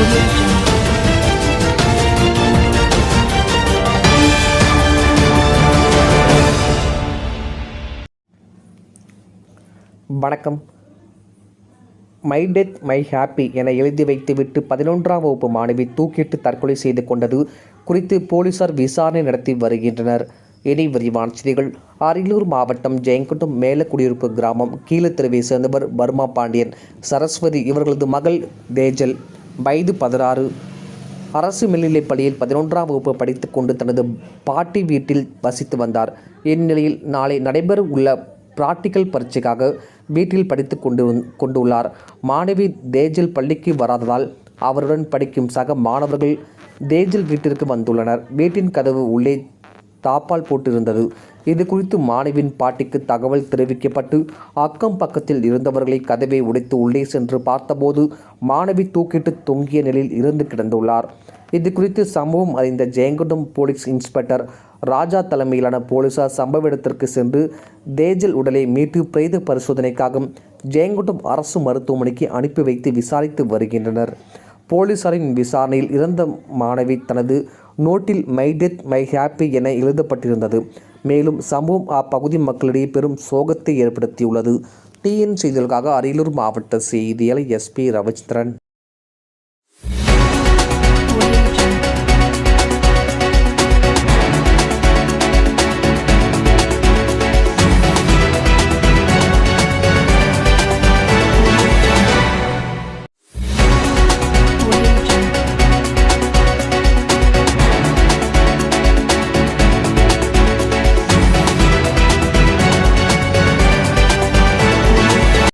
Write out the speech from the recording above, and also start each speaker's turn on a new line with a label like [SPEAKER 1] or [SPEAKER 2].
[SPEAKER 1] Audio Jungle.
[SPEAKER 2] வணக்கம். My death my happy என எழுதி வைத்துவிட்டு 11ஆம் வகுப்பு மாணவி தூக்கிட்டு தற்கொலை செய்து கொண்டது குறித்து போலீசார் விசாரணை நடத்தி வருகின்றனர். இனி விரிவான செய்திகள். அரியலூர் மாவட்டம் ஜெயங்கொண்டம் மேலக்குடியிருப்பு கிராமம் கீழத்தெருவை சேர்ந்தவர் வர்மா பாண்டியன் சரஸ்வதி. இவர்களது மகள் தேஜல் வயது 16. அரசு மேல்நிலைப் பள்ளியில் 11ஆம் வகுப்பு படித்து கொண்டு தனது பாட்டி வீட்டில் வசித்து வந்தார். இந்நிலையில் நாளை நடைபெற உள்ள பிராக்டிக்கல் பரீட்சைக்காக வீட்டில் படித்து கொண்டுள்ளார். மாணவி தேஜல் பள்ளிக்கு வராததால் அவருடன் படிக்கும் சக மாணவர்கள் தேஜல் வீட்டிற்கு வந்துள்ளனர். வீட்டின் கதவு உள்ளே தாப்பால் போட்டிருந்தது. இது குறித்து மாணவியின் பாட்டிக்கு தகவல் தெரிவிக்கப்பட்டு அக்கம் பக்கத்தில் இருந்தவர்களை கதவை உடைத்து உள்ளே சென்று பார்த்தபோது மாணவி தூக்கிட்டு தொங்கிய நிலையில் இறந்து கிடந்துள்ளார். இது குறித்து சம்பவம் அறிந்த ஜெயங்கொண்டம் போலீஸ் இன்ஸ்பெக்டர் ராஜா தலைமையிலான போலீசார் சம்பவ இடத்திற்கு சென்று தேஜல் உடலை மீட்டு பிரேத பரிசோதனைக்காக ஜெயங்கொண்டம் அரசு மருத்துவமனைக்கு அனுப்பி வைத்து விசாரித்து வருகின்றனர். போலீசாரின் விசாரணையில் இறந்த மாணவி தனது நோட்டில் மை டெத் மை ஹாப்பி என எழுதப்பட்டிருந்தது. மேலும் சம்பவம் அப்பகுதி மக்களிடையே பெரும் சோகத்தை ஏற்படுத்தியுள்ளது. டிஎன் செய்திகளுக்காக அரியலூர் மாவட்ட செய்தியாளர் SP ரவிச்சந்திரன்.